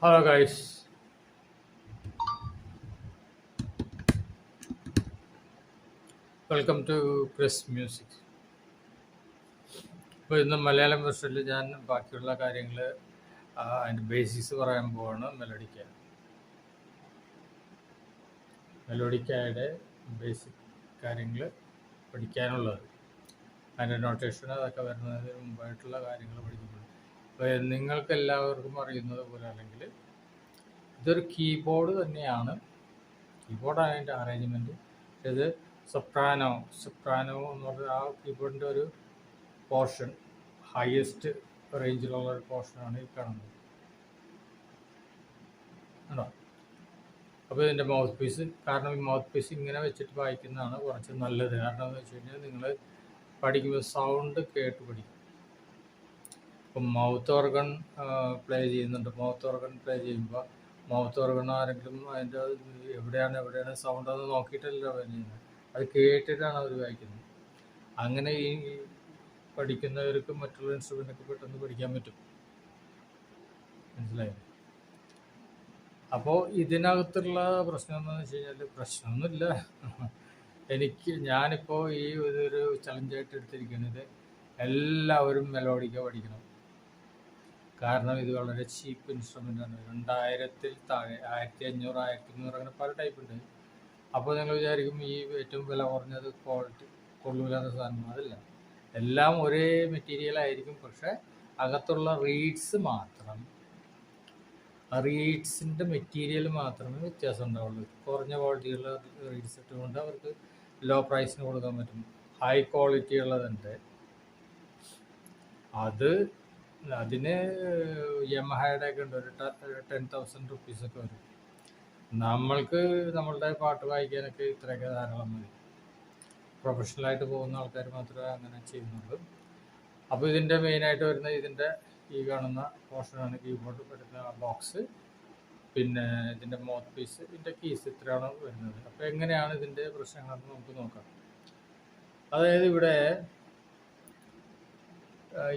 Hello guys, welcome to Chris Music. ഇപ്പോൾ ഇന്ന് മലയാളം വെർഷനിൽ ഞാൻ ബാക്കിയുള്ള കാര്യങ്ങൾ അതിൻ്റെ ബേസിക്സ് പറയാൻ പോവാണ് മെലോഡിക്കയുടെ ബേസിക് കാര്യങ്ങൾ പഠിക്കാനുള്ളത്. അതിൻ്റെ നൊട്ടേഷൻ അതൊക്കെ വരുന്നതിന് മുമ്പായിട്ടുള്ള കാര്യങ്ങൾ പഠിക്കുന്നുണ്ട്. അപ്പോൾ നിങ്ങൾക്ക് എല്ലാവർക്കും അറിയുന്നത് പോലെ അല്ലെങ്കിൽ ഇതൊരു കീബോർഡ് തന്നെയാണ്. കീബോർഡാണ് അതിൻ്റെ അറേഞ്ച്മെൻറ്റ്. ഇത് സൊപ്രാനോ എന്ന് പറഞ്ഞാൽ ആ കീബോർഡിൻ്റെ ഒരു പോർഷൻ, ഹയസ്റ്റ് റേഞ്ചിലുള്ള ഒരു പോർഷനാണ് ഈ കാണുന്നത്. ആണോ? അപ്പോൾ ഇതിൻ്റെ മൗത്ത് പീസ്, കാരണം ഈ മൗത്ത് പീസ് ഇങ്ങനെ വെച്ചിട്ട് വായിക്കുന്നതാണ് കുറച്ച് നല്ലത്. കാരണം എന്ന് വെച്ച് കഴിഞ്ഞാൽ നിങ്ങൾ പഠിക്കുമ്പോൾ സൗണ്ട് കേട്ട് പഠിക്കും. ഇപ്പം മൗത്ത് ഓർഗൺ പ്ലേ ചെയ്യുന്നുണ്ട്. മൗത്ത് ഓർഗൺ പ്ലേ ചെയ്യുമ്പോൾ മൗത്ത് ഓർഗൺ ആരെങ്കിലും അതിൻ്റെ എവിടെയാണ് സൗണ്ട് അത് നോക്കിയിട്ടല്ല ചെയ്യുന്നത്, അത് കേട്ടിട്ടാണ് അവർ വായിക്കുന്നത്. അങ്ങനെ ഈ പഠിക്കുന്നവർക്ക് മറ്റുള്ള ഇൻസ്ട്രുമെൻ്റൊക്കെ പെട്ടെന്ന് പഠിക്കാൻ പറ്റും. മനസ്സിലായോ? അപ്പോൾ ഇതിനകത്തുള്ള പ്രശ്നം എന്താണെന്ന് വെച്ച് കഴിഞ്ഞാൽ, പ്രശ്നമൊന്നുമില്ല. ഞാനിപ്പോൾ ഈ ഒരു ചലഞ്ചായിട്ട് എടുത്തിരിക്കുന്നത് എല്ലാവരും മെലോഡിക്ക പഠിക്കണം. കാരണം ഇത് വളരെ ചീപ്പ് ഇൻസ്ട്രുമെൻ്റാണ്. 2000-ൽ താഴെ, 1500, 1300 അങ്ങനെ പല ടൈപ്പ് ഉണ്ട്. അപ്പോൾ നിങ്ങൾ വിചാരിക്കും ഈ ഏറ്റവും വില കുറഞ്ഞത് ക്വാളിറ്റി കൊള്ളൂലാത്ത സാധനം. അതല്ല, എല്ലാം ഒരേ മെറ്റീരിയൽ ആയിരിക്കും, പക്ഷെ അകത്തുള്ള റീഡ്സിൻ്റെ മെറ്റീരിയൽ മാത്രമേ വ്യത്യാസം ഉണ്ടാവുള്ളൂ. കുറഞ്ഞ ക്വാളിറ്റിയുള്ള റീഡ്സ് ഇട്ടുകൊണ്ട് അവർക്ക് ലോ പ്രൈസിന് കൊടുക്കാൻ പറ്റും. ഹൈ ക്വാളിറ്റി ഉള്ളതുണ്ട്, അതിന് യമഹയുടെ ഒക്കെ ഉണ്ട്, ഒരു 10,000 റുപ്പീസൊക്കെ വരും. നമ്മൾക്ക് നമ്മളുടെ പാട്ട് വായിക്കാനൊക്കെ ഇത്രയൊക്കെ ധാരാളം മതി. പ്രൊഫഷണലായിട്ട് പോകുന്ന ആൾക്കാർ മാത്രമേ അങ്ങനെ ചെയ്യുന്നുള്ളൂ. അപ്പോൾ ഇതിൻ്റെ മെയിനായിട്ട് വരുന്ന ഇതിൻ്റെ ഈ കാണുന്ന പോർഷനാണ് കീബോർഡ് വരുന്ന ബോക്സ്, പിന്നെ ഇതിൻ്റെ മൗത്ത് പീസ്, ഇതിൻ്റെ കീസ്, ഇത്രയാണ് വരുന്നത്. അപ്പോൾ എങ്ങനെയാണ് ഇതിൻ്റെ പ്രശ്നങ്ങളെന്ന് നമുക്ക് നോക്കാം. അതായത് ഇവിടെ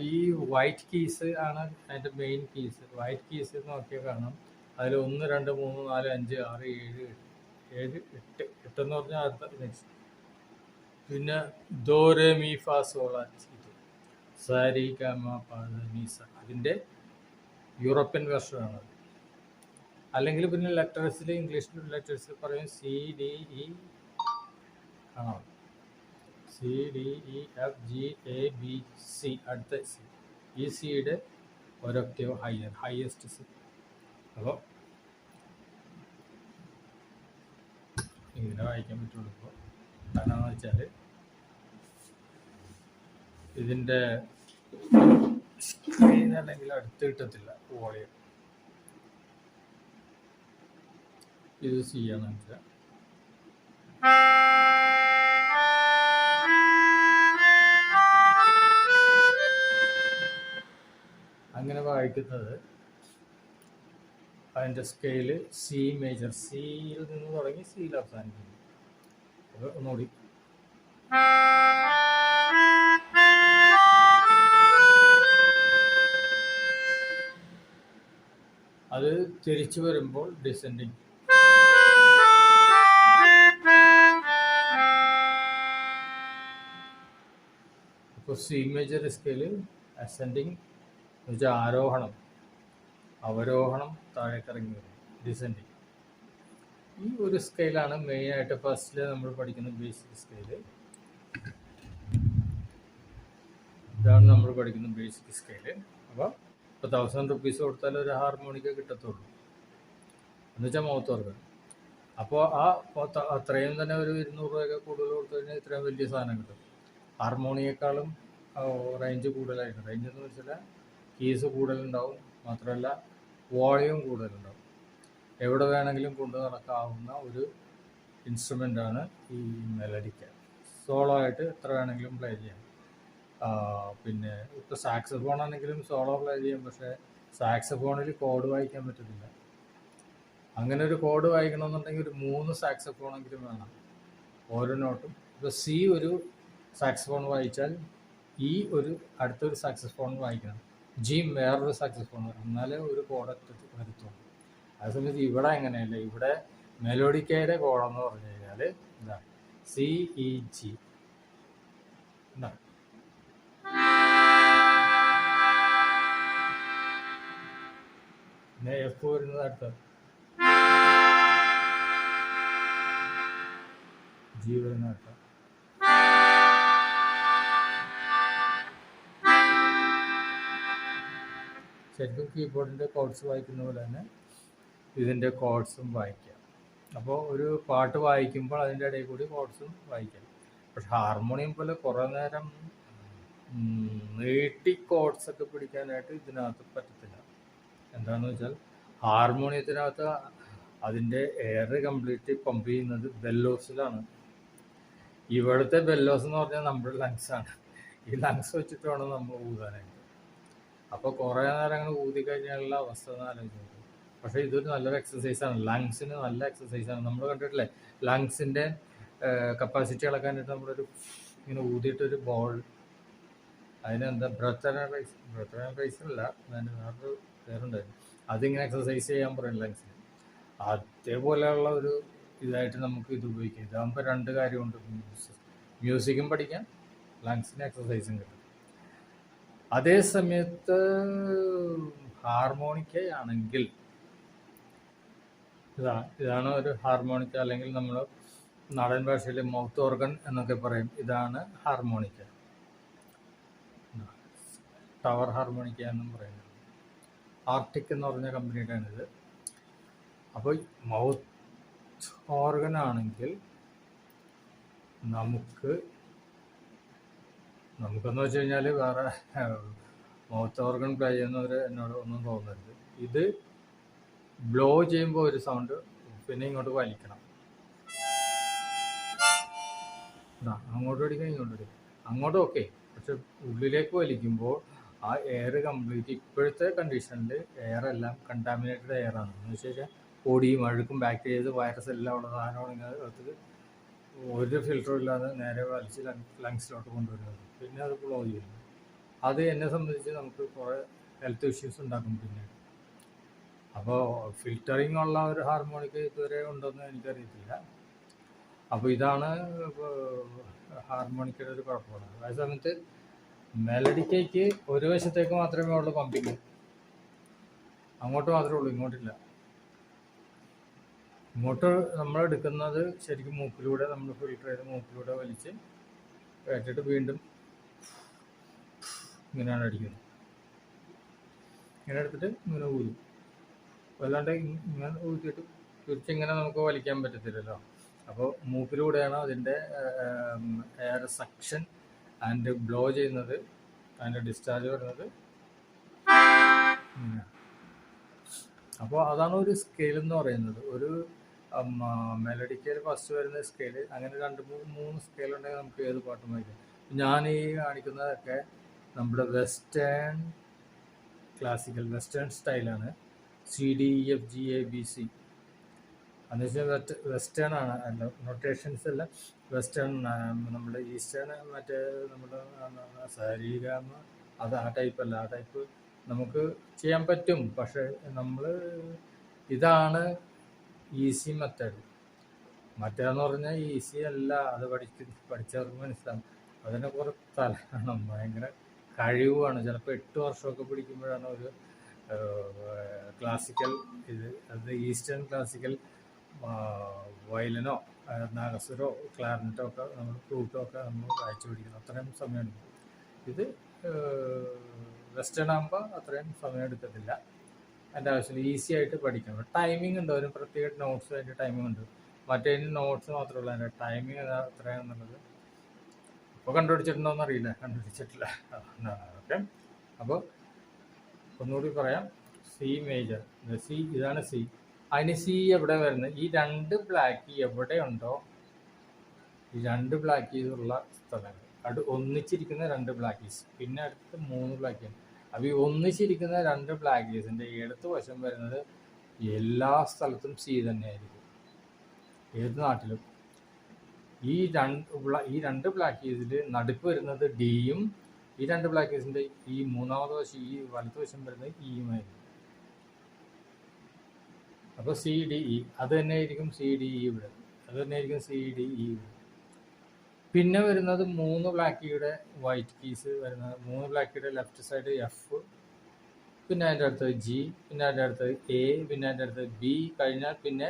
ഈ വൈറ്റ് കീസ് ആണ് അതിൻ്റെ മെയിൻ കീസ്. വൈറ്റ് കീസ് നോക്കിയാൽ കാണാം, അതിൽ 1, 2, 3, 4, 5, 6, 7, 8 എന്ന് പറഞ്ഞാൽ അടുത്ത നെക്സ്റ്റ്. പിന്നെ ദോ രെ മീ ഫാ സോള സാരി ഗമ പ നീ സ, അതിൻ്റെ യൂറോപ്യൻ വെർഷനാണ്. അല്ലെങ്കിൽ പിന്നെ ലെറ്റേഴ്സിൽ, ഇംഗ്ലീഷ് ലെറ്റേഴ്സിൽ പറയും CDE ആണോ, CDEFGABC, അടുത്ത സി. ഈ സിയുടെ ഒരൊക്ടേവ് ഹയസ്റ്റ് സി. അപ്പോൾ ഇങ്ങനെ വായിക്കാൻ പറ്റുള്ളൂ. ഇപ്പോൾ കാരണം എന്ന് വെച്ചാൽ ഇതിൻ്റെ സ്ക്രീൻ അല്ലെങ്കിൽ അടുത്ത് കിട്ടത്തില്ല വോളിയം. ഇത് സി ആണ് വെച്ചാൽ അങ്ങനെ വായിക്കുന്നത്. അതിൻ്റെ സ്കെയില് സി മേജർ, സിയിൽ നിന്ന് തുടങ്ങി സിയിൽ അവസാനിക്കുന്നു. അത് ഒന്നുകൂടി അത് തിരിച്ചു വരുമ്പോൾ ഡിസെൻഡിങ്. ഇപ്പോൾ സി മേജർ സ്കെയില് അസെൻഡിങ് എന്ന് വെച്ചാൽ ആരോഹണം, അവരോഹണം, താഴേക്കിറങ്ങി വരും, ഡിസെൻഡിങ്. ഈ ഒരു സ്കെയിലാണ് മെയിനായിട്ട് ഫസ്റ്റിൽ നമ്മൾ പഠിക്കുന്ന ബേസിക് സ്കെയില്. ഇതാണ് നമ്മൾ പഠിക്കുന്ന ബേസിക് സ്കെയില്. അപ്പോൾ 1000 റുപ്പീസ് കൊടുത്താൽ ഒരു ഹാർമോണിക്ക കിട്ടത്തുള്ളൂ, എന്ന് വെച്ചാൽ മൗത്ത് ഓർഗൻ. അപ്പോൾ അത്രയും തന്നെ ഒരു 200 രൂപയൊക്കെ കൂടുതൽ കൊടുത്തു കഴിഞ്ഞാൽ ഇത്രയും വലിയ സാധനം കിട്ടും. ഹാർമോണിയേക്കാളും റേഞ്ച് കൂടുതലായിട്ട്, റേഞ്ച് എന്ന് വെച്ചാൽ കീസ് കൂടുതലുണ്ടാവും, മാത്രമല്ല വോളിയം കൂടുതലുണ്ടാവും. എവിടെ വേണമെങ്കിലും കൊണ്ടു നടക്കാവുന്ന ഒരു ഇൻസ്ട്രുമെൻ്റാണ് ഈ മെലഡിക്ക. സോളോ ആയിട്ട് എത്ര വേണമെങ്കിലും പ്ലേ ചെയ്യാം. പിന്നെ ഇപ്പോൾ സാക്സഫോൺ ആണെങ്കിലും സോളോ പ്ലേ ചെയ്യാം, പക്ഷേ സാക്സഫോണിൽ കോഡ് വായിക്കാൻ പറ്റത്തില്ല. അങ്ങനെ ഒരു കോഡ് വായിക്കണമെന്നുണ്ടെങ്കിൽ ഒരു 3 സാക്സഫോണെങ്കിലും വേണം ഓരോ നോട്ടും. ഇപ്പോൾ സി ഒരു സാക്സഫോൺ വായിച്ചാൽ ഈ ഒരു അടുത്തൊരു സാക്സഫോൺ വായിക്കണം, ജി വേറൊരു സാക്സഫോൺ, എന്നാലേ ഒരു കോഡ് വരത്തുള്ളൂ. അതേസമയത്ത് ഇവിടെ എങ്ങനെയല്ല, ഇവിടെ മെലോഡിക്കയുടെ കോഡെന്ന് പറഞ്ഞു കഴിഞ്ഞാൽ എന്താണ് CEG. പിന്നെ F വരുന്നത് അടുത്ത G വരുന്ന അടുത്ത. ശരിക്കും കീബോർഡിൻ്റെ കോഡ്സ് വായിക്കുന്ന പോലെ തന്നെ ഇതിൻ്റെ കോഡ്സും വായിക്കാം. അപ്പോൾ ഒരു പാട്ട് വായിക്കുമ്പോൾ അതിൻ്റെ ഇടയിൽ കൂടി കോഡ്സും വായിക്കാം. പക്ഷെ ഹാർമോണിയം പോലെ കുറേ നേരം നീട്ടി കോഡ്സൊക്കെ പിടിക്കാനായിട്ട് ഇതിനകത്ത് പറ്റത്തില്ല. എന്താണെന്ന് വെച്ചാൽ ഹാർമോണിയത്തിനകത്ത് അതിൻ്റെ എയർ കംപ്ലീറ്റ് പമ്പ് ചെയ്യുന്നത് ബെല്ലോസിലാണ്. ഇവിടുത്തെ ബെല്ലോസ് എന്ന് പറഞ്ഞാൽ നമ്മുടെ ലങ്സാണ്. ഈ ലങ്സ് വെച്ചിട്ട് വേണം നമ്മൾ ഊതാനായിട്ട്. അപ്പോൾ കുറേ നേരം അങ്ങനെ ഊതി കഴിഞ്ഞാലുള്ള അവസ്ഥ എന്ന് ആലോചിക്കുന്നത്. പക്ഷേ ഇതൊരു നല്ലൊരു എക്സസൈസാണ്, ലങ്സിന് നല്ല എക്സസൈസാണ്. നമ്മൾ കണ്ടിട്ടില്ലേ ലങ്സിൻ്റെ കപ്പാസിറ്റി ഇളക്കാനായിട്ട് നമ്മളൊരു ഇങ്ങനെ ഊതിയിട്ടൊരു ബോൾ, അതിനെന്താ ബ്രത്ത് ആൻഡ് റൈസറല്ല, അതിന് വേറൊരു പേരുണ്ടായിരുന്നു, അതിങ്ങനെ എക്സസൈസ് ചെയ്യാൻ പറയും ലങ്സിന്. അതേപോലെയുള്ള ഒരു ഇതായിട്ട് നമുക്ക് ഇത് ഉപയോഗിക്കാം. ഇതാകുമ്പോൾ രണ്ട് കാര്യമുണ്ട്, മ്യൂസിക്കും പഠിക്കാം, ലങ്സിന് എക്സസൈസും കിട്ടും. അതേ സമയത്ത് ഹാർമോണിക്കയാണെങ്കിൽ ഇതാണ് ഒരു ഹാർമോണിക്ക, അല്ലെങ്കിൽ നമ്മൾ നാടൻ ഭാഷയിൽ മൗത്ത് ഓർഗൻ എന്നൊക്കെ പറയും. ഇതാണ് ഹാർമോണിക്ക, ടവർ ഹാർമോണിക്ക എന്നും പറയുന്നത്. ആർട്ടിക് എന്ന് പറഞ്ഞ കമ്പനിയുടെയാണിത്. അപ്പോൾ മൗത്ത് ഓർഗൻ ആണെങ്കിൽ നമുക്കെന്ന് വെച്ച് കഴിഞ്ഞാൽ വേറെ മൗത്ത് ഓർഗൻ പ്ലേ ചെയ്യുന്നവർ എന്നോട് ഒന്നും തോന്നരുത്. ഇത് ബ്ലോ ചെയ്യുമ്പോൾ ഒരു സൗണ്ട്, പിന്നെ ഇങ്ങോട്ട് വലിക്കണം, അങ്ങോട്ട് അടിക്കണം ഇങ്ങോട്ട് അടിക്കണം, അങ്ങോട്ട് ഓക്കെ. പക്ഷെ ഉള്ളിലേക്ക് വലിക്കുമ്പോൾ ആ എയർ കംപ്ലീറ്റ്, ഇപ്പോഴത്തെ കണ്ടീഷനിൽ എയർ എല്ലാം കണ്ടാമിനേറ്റഡ് എയറാണ്. എന്ന് വെച്ച് കഴിഞ്ഞാൽ പൊടിയും അഴുക്കും ബാക്ടീരിയസ് വൈറസ് എല്ലാം ഉള്ള സാധനമാണ് അത് ഒരു ഫിൽറ്ററും ഇല്ലാതെ നേരെ വലിച്ച് ലങ്സിലോട്ട് കൊണ്ടുവരുന്നത്. പിന്നെ അത് ഫ്ലോ ചെയ്യുന്നു. അത് എന്നെ സംബന്ധിച്ച് നമുക്ക് കുറേ ഹെൽത്ത് ഇഷ്യൂസ് ഉണ്ടാക്കും പിന്നീട്. അപ്പോൾ ഫിൽറ്ററിങ് ഉള്ള ഒരു ഹാർമോണിക്ക ഇതുവരെ ഉണ്ടോയെന്ന് എനിക്കറിയത്തില്ല. അപ്പോൾ ഇതാണ് ഹാർമോണിക്കയുടെ ഒരു കുഴപ്പമുള്ളത്. അതേ സമയത്ത് മെലഡിക്കയ്ക്ക് ഒരു വശത്തേക്ക് മാത്രമേ ഉള്ളൂ പമ്പിങ്, അങ്ങോട്ട് മാത്രമേ ഉള്ളൂ, ഇങ്ങോട്ടില്ല. ഇങ്ങോട്ട് നമ്മൾ എടുക്കുന്നത് ശരിക്കും മൂക്കിലൂടെ, നമ്മൾ ഫിൽറ്റർ ചെയ്ത് മൂക്കിലൂടെ വലിച്ച് കയറ്റിട്ട് വീണ്ടും ഇങ്ങനെയാണ് അടിക്കുന്നത്. ഇങ്ങനെ എടുത്തിട്ട് ഇങ്ങനെ ഊതും. അല്ലാണ്ട് ഇങ്ങനെ ഊതിയിട്ട് തിരിച്ചിങ്ങനെ നമുക്ക് വലിക്കാൻ പറ്റത്തില്ലല്ലോ. അപ്പോൾ മൂക്കിലൂടെയാണ് അതിൻ്റെ എയർ സക്ഷൻ ആൻഡ് ബ്ലോ ചെയ്യുന്നത്, അതിൻ്റെ ഡിസ്ചാർജ് വരുന്നത്. അപ്പോൾ അതാണ് ഒരു സ്കെയിൽ എന്ന് പറയുന്നത്. ഒരു മെലഡിക്കയിൽ ഫസ്റ്റ് വരുന്ന സ്കെയിൽ, അങ്ങനെ 2-3 സ്കെയിൽ ഉണ്ടെങ്കിൽ നമുക്ക് ഏത് പാട്ടും വായിക്കാം. ഞാൻ ഈ കാണിക്കുന്നതൊക്കെ നമ്മുടെ വെസ്റ്റേൺ ക്ലാസിക്കൽ വെസ്റ്റേൺ സ്റ്റൈലാണ്. CDEFGABC എന്ന് വെച്ചാൽ വെസ്റ്റേൺ ആണ്. അല്ല, നൊട്ടേഷൻസ് എല്ലാം വെസ്റ്റേൺ. നമ്മുടെ ഈസ്റ്റേൺ മറ്റേ നമ്മുടെ സരിഗമ അത് ആ ടൈപ്പല്ല. ആ ടൈപ്പ് നമുക്ക് ചെയ്യാൻ പറ്റും. പക്ഷേ നമ്മൾ ഇതാണ് ഈസി മെത്തേഡ്. മറ്റേന്ന് പറഞ്ഞാൽ ഈസി അല്ല. അത് പഠിച്ചവർക്ക് മനസ്സിലാവും. അതിനെ കുറെ തലക്കണം, ഭയങ്കര കഴിവാണ്. ചിലപ്പോൾ 8 വർഷമൊക്കെ പിടിക്കുമ്പോഴാണ് ഒരു ക്ലാസിക്കൽ അത് ഈസ്റ്റേൺ ക്ലാസിക്കൽ വയലിനോ നാഗസ്വരോ ക്ലാരിനെറ്റോ ഒക്കെ നമ്മൾ ഫ്ലൂട്ടോ ഒക്കെ നമ്മൾ വായിച്ചു പിടിക്കണം. അത്രയും സമയമുണ്ട്. ഇത് വെസ്റ്റേൺ ആകുമ്പോൾ അത്രയും സമയം എടുക്കത്തില്ല. അതിൻ്റെ ആവശ്യമില്ല, ഈസി ആയിട്ട് പഠിക്കണം. ടൈമിംഗ് ഉണ്ട്, ഒരു പ്രത്യേക നോട്ട്സ് അതിൻ്റെ ടൈമിംഗ് ഉണ്ട്. മറ്റേ നോട്ട്സ് മാത്രമേ ഉള്ളൂ, അതിൻ്റെ ടൈമിംഗ് എത്രയാണെന്നുള്ളത് ഇപ്പോൾ കണ്ടുപിടിച്ചിട്ടുണ്ടോയെന്ന് അറിയില്ല, കണ്ടുപിടിച്ചിട്ടില്ല. ഓക്കെ, അപ്പോൾ ഒന്നുകൂടി പറയാം. സി മേജർ, സി ഇതാണ് സി. അതിന് സി എവിടെ വരുന്നത്? ഈ 2 ബ്ലാക്ക് എവിടെയുണ്ടോ, ഈ 2 ബ്ലാക്ക് കീസുള്ള സ്ഥലങ്ങൾ, ഒന്നിച്ചിരിക്കുന്ന 2 ബ്ലാക്ക് കീസ്, പിന്നെ അടുത്ത് 3 ബ്ലാക്ക് കീസ്. അപ്പോൾ ഈ ഒന്നിച്ചിരിക്കുന്ന 2 ബ്ലാക്ക് കീസിൻ്റെ ഇടത്ത് വശം വരുന്നത് എല്ലാ സ്ഥലത്തും സി തന്നെയായിരിക്കും, ഏത് നാട്ടിലും. ഈ 2 ബ്ലാക്ക് കീസിൽ നടുക്ക് വരുന്നത് ഡിയും, ഈ 2 ബ്ലാക്ക് കീസിൻ്റെ ഈ മൂന്നാമത്തെ വശം, ഈ വലത്ത് വശം വരുന്നത് ഇയുമായിരിക്കും. അപ്പോൾ സി ഡി ഇ അത് തന്നെ ആയിരിക്കും സി ഡി ഇ ഇവിടെ, അത് തന്നെ ആയിരിക്കും സി ഡി ഇ ഇവിടെ. പിന്നെ വരുന്നത് 3 ബ്ലാക്ക് കീയുടെ വൈറ്റ് കീസ് വരുന്നത്, 3 ബ്ലാക്ക് കീയുടെ ലെഫ്റ്റ് സൈഡ് എഫ്, പിന്നെ അതിൻ്റെ അടുത്തത് ജി, പിന്നെ അതിൻ്റെ അടുത്തത് എ, പിന്നെ അതിൻ്റെ അടുത്തത് ബി കഴിഞ്ഞാൽ പിന്നെ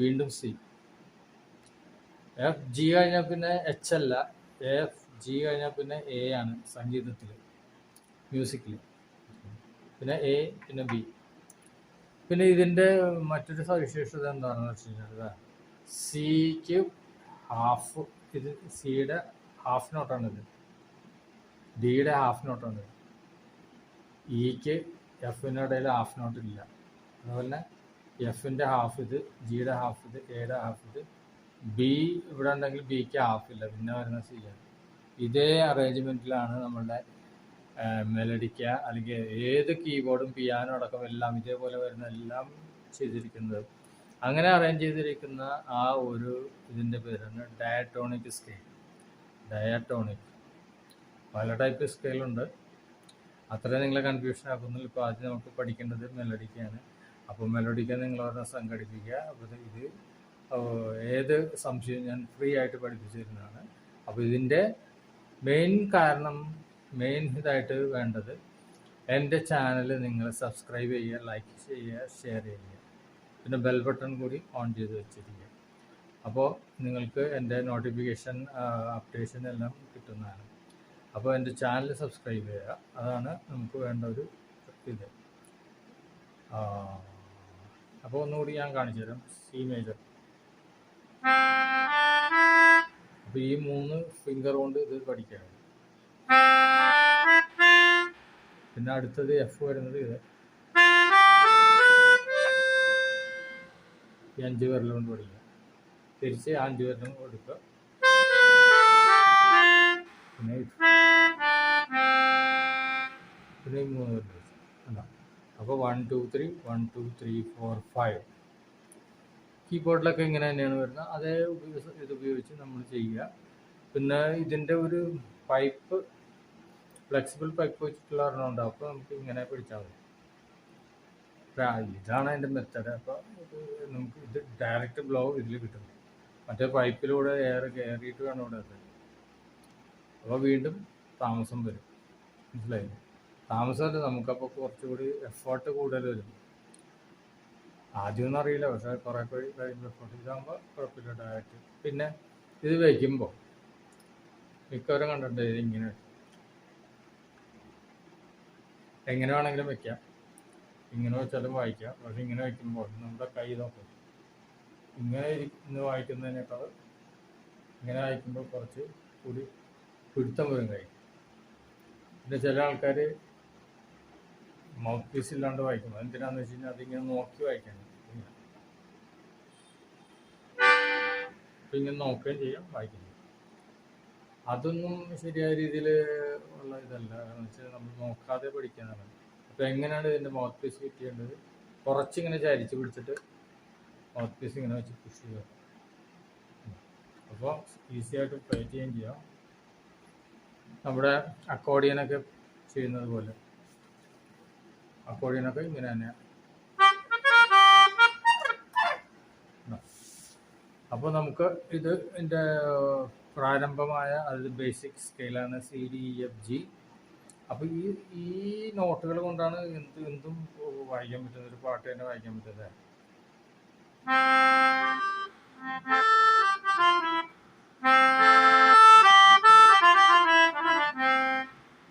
വീണ്ടും സി. എഫ് ജി കഴിഞ്ഞാൽ പിന്നെ എച്ച് അല്ല, എഫ് ജി കഴിഞ്ഞാൽ പിന്നെ എ ആണ് സംഗീതത്തിൽ, മ്യൂസിക്കിൽ. പിന്നെ എ, പിന്നെ ബി. പിന്നെ ഇതിൻ്റെ മറ്റൊരു സവിശേഷത എന്താണെന്ന് വെച്ച് കഴിഞ്ഞാൽ സിക്ക് ഹാഫ്, ഇത് സിയുടെ ഹാഫ് നോട്ടാണിത്, ഡിയുടെ ഹാഫ് നോട്ടാണ്. ഇക്ക് എഫിൻ്റെ ഇടയിൽ ഹാഫ് നോട്ട് ഇല്ല. അതുപോലെ എഫിൻ്റെ ഹാഫ് ഇത്, ജിയുടെ ഹാഫ് ഇത്, എയുടെ ഹാഫ് ഇത്, ബി ഇവിടെ ഉണ്ടെങ്കിൽ ബിക്ക് ഹാഫ് ഇല്ല, പിന്നെ വരുന്ന സി ആണ്. ഇതേ അറേഞ്ച്മെൻറ്റിലാണ് നമ്മളുടെ മെലഡിക്ക അല്ലെങ്കിൽ ഏത് കീബോർഡും പിയാനോ അടക്കം എല്ലാം ഇതേപോലെ വരുന്ന എല്ലാം ചെയ്തിരിക്കുന്നത്. അങ്ങനെ അറേഞ്ച് ചെയ്തിരിക്കുന്ന ആ ഒരു ഇതിൻ്റെ പേരാണ് ഡയറ്റോണിക് സ്കെയിൽ. ഡയറ്റോണിക് പല ടൈപ്പ് സ്കെയിലുണ്ട്, അത്ര നിങ്ങളെ കൺഫ്യൂഷൻ ആക്കുന്നില്ല. ഇപ്പോൾ ആദ്യം നമുക്ക് പഠിക്കേണ്ടത് മെലഡിക്കാണ്. അപ്പോൾ മെലഡിക്ക നിങ്ങൾ പറഞ്ഞാൽ സംഘടിപ്പിക്കുക. അപ്പോൾ ഇത് ഏത് സംശയം ഞാൻ ഫ്രീ ആയിട്ട് പഠിപ്പിച്ചു തരുന്നതാണ്. അപ്പോൾ ഇതിൻ്റെ മെയിൻ ഇതായിട്ട് വേണ്ടത് എൻ്റെ ചാനൽ നിങ്ങൾ സബ്സ്ക്രൈബ് ചെയ്യുക, ലൈക്ക് ചെയ്യുക, ഷെയർ ചെയ്യുക, പിന്നെ ബെൽ ബട്ടൺ കൂടി ഓൺ ചെയ്ത് വെച്ചിരിക്കുക. അപ്പോൾ നിങ്ങൾക്ക് എൻ്റെ നോട്ടിഫിക്കേഷൻ അപ്ഡേഷൻ എല്ലാം കിട്ടുന്നതാണ്. അപ്പോൾ എൻ്റെ ചാനൽ സബ്സ്ക്രൈബ് ചെയ്യുക, അതാണ് നമുക്ക് വേണ്ട ഒരു ഇത്. അപ്പോൾ ഒന്നുകൂടി ഞാൻ കാണിച്ചു തരാം. C major. അപ്പോൾ ഈ 3 ഫിംഗർ കൊണ്ട് ഇത് പഠിക്കുകയാണ്. പിന്നെ അടുത്തത് എഫ് വരുന്നത് ഇത്, ഈ 5 വിരൽ കൊണ്ട് പഠിക്കുക. തിരിച്ച് 5 വിരലും കൊടുക്കുക. പിന്നെ 3 വിരൽ അല്ല. അപ്പോൾ 1 2 3 1 2 3 4 5 കീബോർഡിലൊക്കെ ഇങ്ങനെ തന്നെയാണ് വരുന്നത്. അതേ ഇത് ഉപയോഗിച്ച് നമ്മൾ ചെയ്യുക. പിന്നെ ഇതിൻ്റെ ഒരു പൈപ്പ്, ഫ്ലെക്സിബിൾ പൈപ്പ് വെച്ചിട്ടുള്ള ഒരെണ്ണം ഉണ്ടാവും. അപ്പോൾ നമുക്ക് ഇങ്ങനെ പിടിച്ചാൽ മതി. ഇതാണ് അതിൻ്റെ മെത്തേഡ്. അപ്പോൾ നമുക്ക് ഇത് ഡയറക്റ്റ് ബ്ലോ ഇതിൽ കിട്ടും. മറ്റേ പൈപ്പിലൂടെ എയർ കയറിയിട്ട് വേണം ഇവിടെ എത്താൻ. അപ്പോൾ വീണ്ടും താമസം വരും. മനസ്സിലായി? താമസമല്ല, നമുക്കപ്പോൾ കുറച്ചുകൂടി എഫേർട്ട് കൂടുതൽ വരും. ആദ്യമൊന്നും അറിയില്ല, പക്ഷേ കുറേ കഴിയുമ്പോൾ എഫേർട്ട് ഇതാകുമ്പോൾ കുഴപ്പമില്ല ഡയറക്റ്റ്. പിന്നെ ഇത് വയ്ക്കുമ്പോൾ മിക്കവരും കണ്ടിട്ടുണ്ട് ഇങ്ങനെ എങ്ങനെ വേണമെങ്കിലും വയ്ക്കാം. ഇങ്ങനെ വെച്ചാലും വായിക്കാം. പക്ഷെ ഇങ്ങനെ വയ്ക്കുമ്പോൾ നമ്മുടെ കൈ നോക്കും. ഇങ്ങനെ ഇന്ന് വായിക്കുന്നതിനേക്കാൾ ഇങ്ങനെ വായിക്കുമ്പോൾ കുറച്ച് കൂടി പിടുത്തം വരും കൈ. പിന്നെ ചില ആൾക്കാർ മൗത്ത് പീസ് ഇല്ലാണ്ട് വായിക്കും. എന്തിനാന്ന് വെച്ച് കഴിഞ്ഞാൽ അതിങ്ങനെ നോക്കി വായിക്കാൻ. അപ്പം ഇങ്ങനെ നോക്കുകയും ചെയ്യാം, വായിക്കുകയും ചെയ്യും. അതൊന്നും ശരിയായ രീതിയിൽ ഉള്ള ഇതല്ല. കാരണം വെച്ചാൽ നമ്മൾ നോക്കാതെ പഠിക്കാനാണ്. അപ്പോൾ എങ്ങനെയാണ് ഇതിൻ്റെ മൗത്ത് പീസ് ഫിറ്റ് ചെയ്യേണ്ടത്? കുറച്ചിങ്ങനെ ചരിച്ച് പിടിച്ചിട്ട് മൗത്ത് പീസ് ഇങ്ങനെ വെച്ച് പുഷ് ചെയ്യുക. അപ്പോൾ ഈസി ആയിട്ട് പ്ലേ ചെയ്യുകയും ചെയ്യാം. നമ്മുടെ അക്കോർഡിയനൊക്കെ ചെയ്യുന്നത് പോലെ. അക്കോർഡിയനൊക്കെ ഇങ്ങനെ തന്നെയാണ്. അപ്പോൾ നമുക്ക് ഇത് എൻ്റെ പ്രാരംഭമായ അത് ബേസിക് സ്കെയിലാണ്, C D E F G. അപ്പോൾ ഈ നോട്ടുകൾ കൊണ്ടാണ് എന്തും വായിക്കാൻ പറ്റുന്നത്. ഒരു പാട്ട് തന്നെ വായിക്കാൻ പറ്റുന്നത്.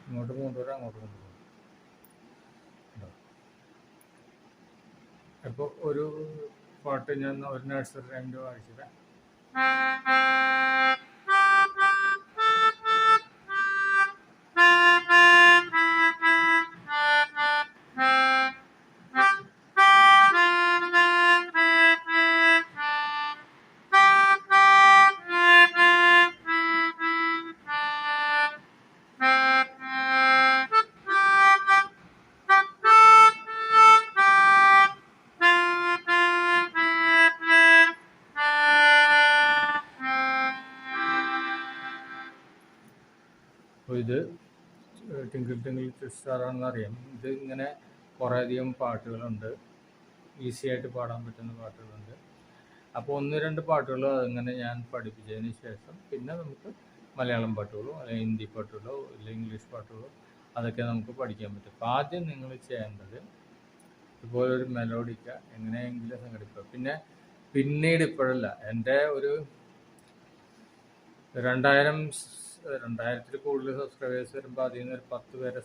ഇങ്ങോട്ട് കൊണ്ടുവരാം, അങ്ങോട്ട് കൊണ്ടുപോകാം. അപ്പോൾ ഒരു പാട്ട് ഞാൻ ഒരു നഴ്സറി റൈമിൻ്റെ വായിച്ചിട്ട് ഇത് ടിങ്കിൾ ടിങ്കിൾ സ്റ്റാറാണെന്ന് അറിയാം. ഇത് ഇങ്ങനെ കുറേയധികം പാട്ടുകളുണ്ട്. ഈസി ആയിട്ട് പാടാൻ പറ്റുന്ന പാട്ടുകളുണ്ട്. അപ്പോൾ 1-2 പാട്ടുകൾ അങ്ങനെ ഞാൻ പഠിപ്പിച്ചതിന് ശേഷം പിന്നെ നമുക്ക് മലയാളം പാട്ടുകളോ അല്ലെങ്കിൽ ഹിന്ദി പാട്ടുകളോ അല്ലെങ്കിൽ ഇംഗ്ലീഷ് പാട്ടുകളോ അതൊക്കെ നമുക്ക് പഠിക്കാൻ പറ്റും. അപ്പോൾ ആദ്യം നിങ്ങൾ ചെയ്യേണ്ടത് ഇതുപോലൊരു മെലോഡിക്ക എങ്ങനെയെങ്കിലും സംഘടിപ്പിക്കുക. പിന്നീട് ഇപ്പോഴല്ല, എൻ്റെ ഒരു 2000-ൽ കൂടുതൽ സബ്സ്ക്രൈബേഴ്സ് വരുമ്പോൾ അതിൽ നിന്ന് ഒരു 10 പേരെ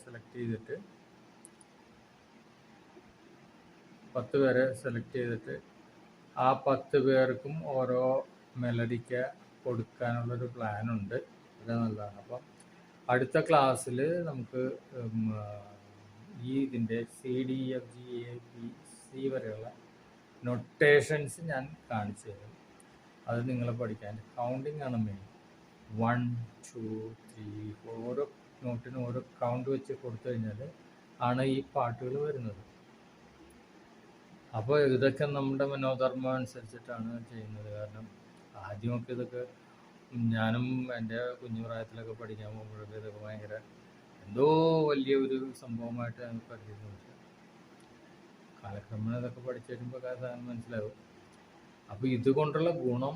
സെലക്ട് ചെയ്തിട്ട് ആ 10 പേർക്കും ഓരോ മെലഡിക്ക കൊടുക്കാനുള്ളൊരു പ്ലാനുണ്ട്. അത് നല്ലതാണ്. അപ്പം അടുത്ത ക്ലാസ്സിൽ നമുക്ക് ഇതിൻ്റെ CDFGABC വരെയുള്ള നൊട്ടേഷൻസ് ഞാൻ കാണിച്ചു തരും. അത് നിങ്ങളെ പഠിക്കാൻ കൗണ്ടിങ് ആണ് മെയിൻ. 1, 2, 3, 4 ഓരോ നോട്ടിനും ഓരോ കൗണ്ട് വെച്ച് കൊടുത്തു കഴിഞ്ഞാൽ ആണ് ഈ പാട്ടുകൾ വരുന്നത്. അപ്പോൾ ഇതൊക്കെ നമ്മുടെ മനോധർമ്മം അനുസരിച്ചിട്ടാണ് ചെയ്യുന്നത്. കാരണം ആദ്യമൊക്കെ ഇതൊക്കെ ഞാനും എൻ്റെ കുഞ്ഞു പ്രായത്തിലൊക്കെ പഠിക്കാൻ പോകുമ്പോഴൊക്കെ ഇതൊക്കെ ഭയങ്കര എന്തോ വലിയ ഒരു സംഭവമായിട്ട് ഞങ്ങൾക്ക് കരുതിയിരുന്നു. പക്ഷേ കാലക്രമേണ ഇതൊക്കെ പഠിച്ചു വരുമ്പോൾ സാധനം മനസ്സിലാവും. അപ്പോൾ ഇതുകൊണ്ടുള്ള ഗുണം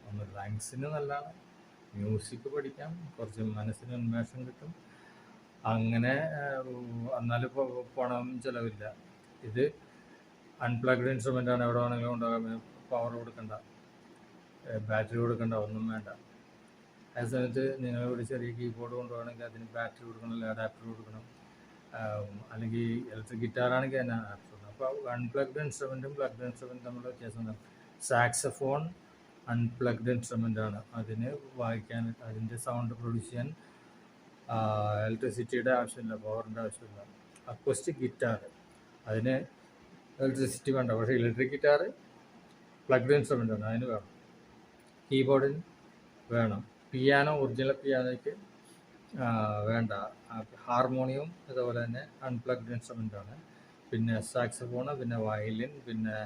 ഒന്ന് ലങ്സിന് നല്ലതാണ്, മ്യൂസിക് പഠിക്കാം, കുറച്ച് മനസ്സിന് ഉന്മേഷം കിട്ടും. അങ്ങനെ എന്നാലും പണം ചിലവില്ല. ഇത് അൺപ്ലഗ്ഡ് ഇൻസ്ട്രുമെൻ്റാണ്. എവിടെ വേണമെങ്കിലും ഉണ്ടാകാൻ പവർ കൊടുക്കണ്ട, ബാറ്ററി കൊടുക്കണ്ട, ഒന്നും വേണ്ട. അതേ സമയത്ത് നിങ്ങളൊരു ചെറിയ കീബോർഡ് കൊണ്ടുപോകണമെങ്കിൽ അതിന് ബാറ്ററി കൊടുക്കണം, അല്ലെങ്കിൽ അഡാപ്റ്റർ കൊടുക്കണം. അല്ലെങ്കിൽ ഇലക്ട്രിക് ഗിറ്റാറാണെങ്കിൽ അതിന് അഡാപ്റ്റർ കൊടുക്കണം. അപ്പോൾ അൺപ്ലഗ്ഡ് ഇൻസ്ട്രുമെൻറ്റും പ്ലഗ്ഡ് ഇൻസ്ട്രുമെൻറ്റും തമ്മിലുള്ള വ്യത്യാസം എന്താണ്? സാക്സഫോൺ അൺപ്ലഗ്ഡ് ഇൻസ്ട്രുമെൻ്റാണ്. അതിന് വായിക്കാൻ, അതിൻ്റെ സൗണ്ട് പ്രൊഡ്യൂസ് ചെയ്യാൻ ഇലക്ട്രിസിറ്റിയുടെ ആവശ്യമില്ല, പവറിൻ്റെ ആവശ്യമില്ല. അക്കോസ്റ്റിക് ഗിറ്റാർ അതിന് ഇലക്ട്രിസിറ്റി വേണ്ട. പക്ഷേ ഇലക്ട്രിക് ഗിറ്റാർ പ്ലഗ്ഡ് ഇൻസ്ട്രുമെൻ്റാണ്, അതിന് വേണം. കീബോർഡിന് വേണം. പിയാനോ, ഒറിജിനൽ പിയാനോയ്ക്ക് വേണ്ട. ഹാർമോണിയം അതുപോലെ തന്നെ അൺപ്ലഗ്ഡ് ഇൻസ്ട്രുമെൻ്റാണ്. പിന്നെ സാക്സഫോണ്, പിന്നെ വയലിൻ, പിന്നെ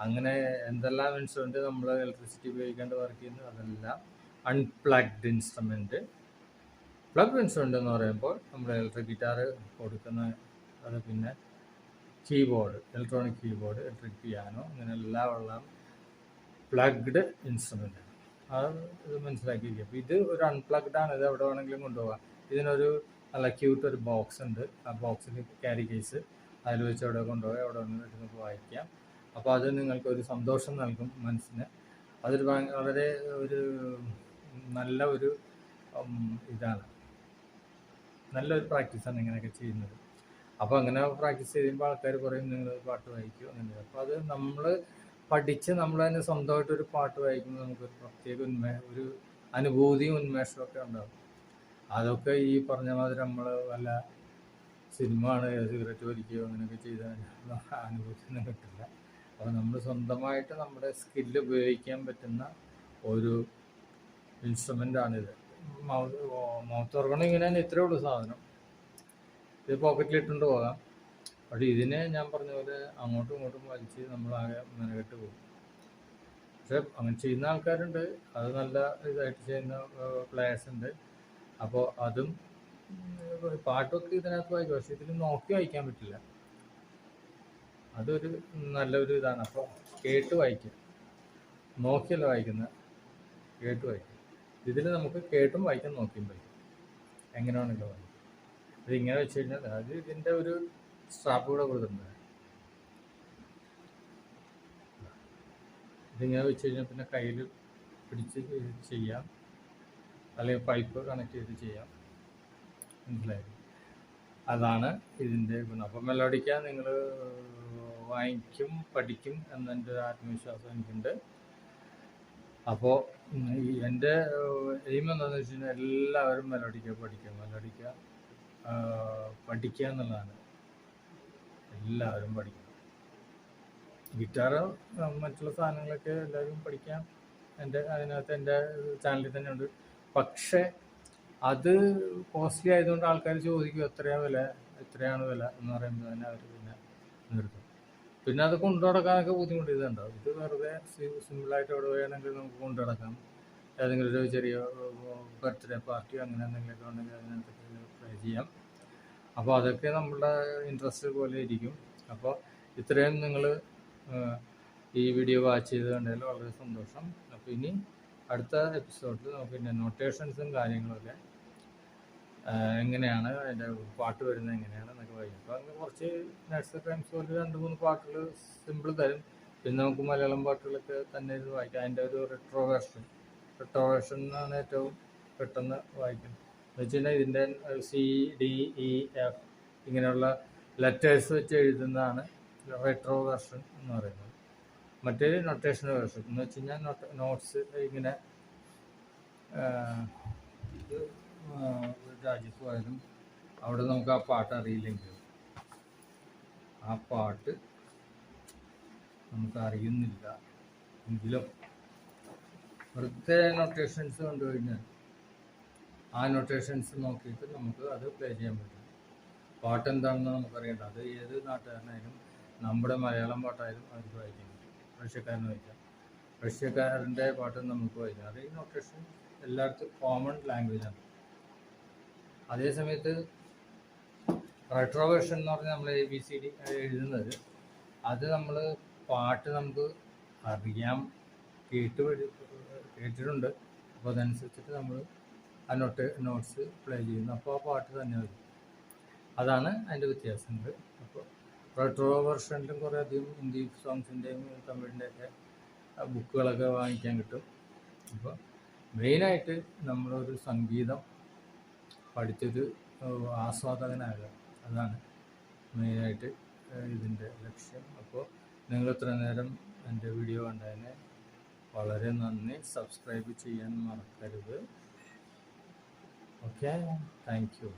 അങ്ങനെ എന്തെല്ലാം ഇൻസ്ട്രുമെൻറ്റ് നമ്മൾ ഇലക്ട്രിസിറ്റി ഉപയോഗിക്കാണ്ട് വർക്ക് ചെയ്യുന്നു അതെല്ലാം അൺപ്ലഗ്ഡ് ഇൻസ്ട്രുമെൻറ്റ്. പ്ലഗ്ഡ് ഇൻസ്ട്രുമെൻ്റ് എന്ന് പറയുമ്പോൾ നമ്മൾ ഇലക്ട്രിക് ഗിറ്റാർ കൊടുക്കുന്ന അത്, പിന്നെ keyboard, electronic keyboard, electric piano, അങ്ങനെ എല്ലാം ഉള്ള പ്ലഗ്ഡ് ഇൻസ്ട്രുമെൻ്റ്. അത് ഇത് മനസ്സിലാക്കിയിരിക്കുക. അപ്പോൾ ഇത് ഒരു അൺപ്ലഗ്ഡ് ആണ്. ഇത് എവിടെ വേണമെങ്കിലും കൊണ്ടുപോകാം. ഇതിനൊരു നല്ല ക്യൂട്ട് ഒരു ബോക്സ് ഉണ്ട്. ആ ബോക്സിൽ ക്യാരി കേസ്, അതിൽ വെച്ച് എവിടെ കൊണ്ടുപോകാം, എവിടെ വേണമെങ്കിലും നിങ്ങൾക്ക് വായിക്കാം. അപ്പോൾ അത് നിങ്ങൾക്കൊരു സന്തോഷം നൽകും മനസ്സിന്. അതൊരു വളരെ ഒരു നല്ല ഒരു ഇതാണ്, നല്ലൊരു പ്രാക്ടീസാണ് ഇങ്ങനെയൊക്കെ ചെയ്യുന്നത്. അപ്പോൾ അങ്ങനെ പ്രാക്ടീസ് ചെയ്യുമ്പോൾ ആൾക്കാർ പറയും നിങ്ങൾ പാട്ട് വായിക്കും അങ്ങനെ. അപ്പോൾ അത് നമ്മൾ പഠിച്ച് നമ്മൾ തന്നെ സ്വന്തമായിട്ടൊരു പാട്ട് വായിക്കുമ്പോൾ നമുക്കൊരു പ്രത്യേക ഒരു അനുഭൂതിയും ഉന്മേഷവും ഒക്കെ ഉണ്ടാകും. അതൊക്കെ ഈ പറഞ്ഞ മാതിരി നമ്മൾ വല്ല സിനിമ ആണ്, സിഗരറ്റ് വലിക്കുകയോ അങ്ങനെയൊക്കെ ചെയ്താൽ അനുഭൂതിയൊന്നും കിട്ടില്ല. അപ്പോൾ നമ്മൾ സ്വന്തമായിട്ട് നമ്മുടെ സ്കില്ല് ഉപയോഗിക്കാൻ പറ്റുന്ന ഒരു ഇൻസ്ട്രുമെൻ്റാണിത്. മൗത്ത് ഓർഗൺ ഇങ്ങനെ തന്നെ ഇത്രയേ ഉള്ളൂ സാധനം. ഇത് പോക്കറ്റിലിട്ടുകൊണ്ട് പോകാം. പക്ഷേ ഇതിനെ ഞാൻ പറഞ്ഞ പോലെ അങ്ങോട്ടും ഇങ്ങോട്ടും വലിച്ച് നമ്മളാകെ മെനക്കെട്ട് പോകും. പക്ഷെ അങ്ങനെ ചെയ്യുന്ന ആൾക്കാരുണ്ട്, അത് നല്ല ഇതായിട്ട് ചെയ്യുന്ന പ്ലേയേഴ്സ് ഉണ്ട്. അപ്പോൾ അതും പാട്ടൊക്കെ ഇതിനകത്ത് വായിക്കും, പക്ഷെ ഇതിൽ നോക്കി വായിക്കാൻ പറ്റില്ല. അതൊരു നല്ലൊരു ഇതാണ്. അപ്പോൾ കേട്ട് വായിക്കുക, നോക്കിയല്ല വായിക്കുന്നത്, കേട്ട് വായിക്കുക. ഇതിൽ നമുക്ക് കേട്ടും വായിക്കാം, നോക്കിയും വായിക്കാം, എങ്ങനെ വേണമെങ്കിലും വായിക്കും. ഇതിങ്ങനെ വെച്ച് കഴിഞ്ഞാൽ അത് ഇതിൻ്റെ ഒരു സ്ട്രാപ്പ് കൂടെ കൊടുത്തിട്ടുണ്ട്. ഇതിങ്ങനെ വെച്ച് കഴിഞ്ഞാൽ പിന്നെ കയ്യിൽ പിടിച്ച് ചെയ്യാം, അല്ലെങ്കിൽ പൈപ്പ് കണക്ട് ചെയ്ത് ചെയ്യാം. മനസ്സിലായി? അതാണ് ഇതിൻ്റെ ഗുണം. അപ്പം മെലോഡിക്ക നിങ്ങൾ വാങ്ങിക്കും, പഠിക്കും എന്നെൻ്റെ ഒരു ആത്മവിശ്വാസം എനിക്കുണ്ട്. അപ്പോൾ എൻ്റെ എയിം എന്താണെന്ന് വെച്ച് കഴിഞ്ഞാൽ എല്ലാവരും മെലോഡിക്ക പഠിക്കുക, മെലോഡിക്ക പഠിക്കുക എന്നുള്ളതാണ്. എല്ലാവരും പഠിക്കണം. ഗിറ്റാറ് മറ്റുള്ള സാധനങ്ങളൊക്കെ എല്ലാവരും പഠിക്കാം. അതിനകത്ത് എൻ്റെ ചാനലിൽ തന്നെ ഉണ്ട്. പക്ഷേ അത് കോസ്റ്റ്ലി ആയതുകൊണ്ട് ആൾക്കാർ ചോദിക്കും എത്രയാണ് വില എന്ന് പറയുമ്പോൾ തന്നെ അവർ പിന്നെ നിർത്തും. പിന്നെ അത് കൊണ്ടു നടക്കാനൊക്കെ ബുദ്ധിമുട്ട് ഇതുണ്ടാവും. ഇത് വെറുതെ സിമ്പിളായിട്ട് എവിടെ വേണമെങ്കിൽ നമുക്ക് കൊണ്ടു നടക്കാം. ഏതെങ്കിലും ഒരു ചെറിയ ബർത്ത്ഡേ പാർട്ടിയോ അങ്ങനെ എന്തെങ്കിലുമൊക്കെ ഉണ്ടെങ്കിൽ അതിനകത്തൊക്കെ ട്രൈ ചെയ്യാം. അപ്പോൾ അതൊക്കെ നമ്മളുടെ ഇൻട്രസ്റ്റ് പോലെ ഇരിക്കും. അപ്പോൾ ഇത്രയും നിങ്ങൾ ഈ വീഡിയോ വാച്ച് ചെയ്ത് കണ്ടതിൽ വളരെ സന്തോഷം. അപ്പോൾ ഇനി അടുത്ത എപ്പിസോഡിൽ നമുക്ക് നൊട്ടേഷൻസും കാര്യങ്ങളൊക്കെ എങ്ങനെയാണ് അതിൻ്റെ പാട്ട് വരുന്നത് എങ്ങനെയാണെന്നൊക്കെ വായിക്കും. അപ്പോൾ അങ്ങനെ കുറച്ച് നഴ്സറി റൈംസ് പോലെ 2-3 പാട്ടുകൾ സിമ്പിൾ തരും. പിന്നെ നമുക്ക് മലയാളം പാട്ടുകളൊക്കെ തന്നെ ഇത് വായിക്കാം. അതിൻ്റെ ഒരു റെട്രോ വേർഷൻ എന്നാണ് ഏറ്റവും പെട്ടെന്ന് വായിക്കുന്നത്. എന്ന് വെച്ച് കഴിഞ്ഞാൽ ഇതിൻ്റെ CDEF ഇങ്ങനെയുള്ള ലെറ്റേഴ്സ് വെച്ച് എഴുതുന്നതാണ് റെട്രോ വേർഷൻ എന്ന് പറയുന്നത്. മറ്റൊരു നൊട്ടേഷൻ വേർഷൻ എന്ന് വെച്ച് കഴിഞ്ഞാൽ നോട്ട്സ് ഇങ്ങനെ രാജ്യത്ത് പോയാലും അവിടെ നമുക്ക് ആ പാട്ട് അറിയില്ലെങ്കിൽ ആ പാട്ട് നമുക്ക് അറിയുന്നില്ല എങ്കിലും വെറുതെ നൊട്ടേഷൻസ് കണ്ടുകഴിഞ്ഞാൽ ആ നൊട്ടേഷൻസ് നോക്കിയിട്ട് നമുക്ക് അത് പ്ലേ ചെയ്യാൻ പറ്റും. പാട്ട് എന്താണെന്ന് നമുക്കറിയണ്ട. അത് ഏത് നാട്ടുകാരനായാലും നമ്മുടെ മലയാളം പാട്ടായാലും അവർക്ക് വായിക്കാൻ പറ്റും. റഷ്യക്കാരന് വായിക്കാം, റഷ്യക്കാരൻ്റെ പാട്ട് നമുക്ക് വായിക്കാം. അത് ഈ നൊട്ടേഷൻ എല്ലായിടത്തും കോമൺ ലാംഗ്വേജാണ്. അതേ സമയത്ത് റെട്രോ വേർഷൻ എന്ന് പറഞ്ഞാൽ നമ്മൾ ABCD എഴുതുന്നത് അത് നമ്മൾ പാട്ട് നമുക്ക് അറിയാം, കേട്ടിട്ടുണ്ട്. അപ്പോൾ അതനുസരിച്ചിട്ട് നമ്മൾ ആ നോട്ട്സ് പ്ലേ ചെയ്യുന്നു. അപ്പോൾ ആ പാട്ട് തന്നെ വരും. അതാണ് അതിൻ്റെ വ്യത്യാസങ്ങൾ. അപ്പോൾ റെട്രോ വെർഷനിലും കുറേ അധികം ഹിന്ദി സോങ്സിൻ്റെയും തമിഴിൻ്റെയൊക്കെ ബുക്കുകളൊക്കെ വാങ്ങിക്കാൻ കിട്ടും. അപ്പോൾ മെയിനായിട്ട് നമ്മളൊരു സംഗീതം പഠിച്ചൊരു ആസ്വാദകനാകുക, അതാണ് മെയിനായിട്ട് ഇതിൻ്റെ ലക്ഷ്യം. അപ്പോൾ നിങ്ങൾ ഇത്ര നേരം എൻ്റെ വീഡിയോ കണ്ടതിന് വളരെ നന്ദി. സബ്സ്ക്രൈബ് ചെയ്യാൻ മറക്കരുത്. Okay, thank you.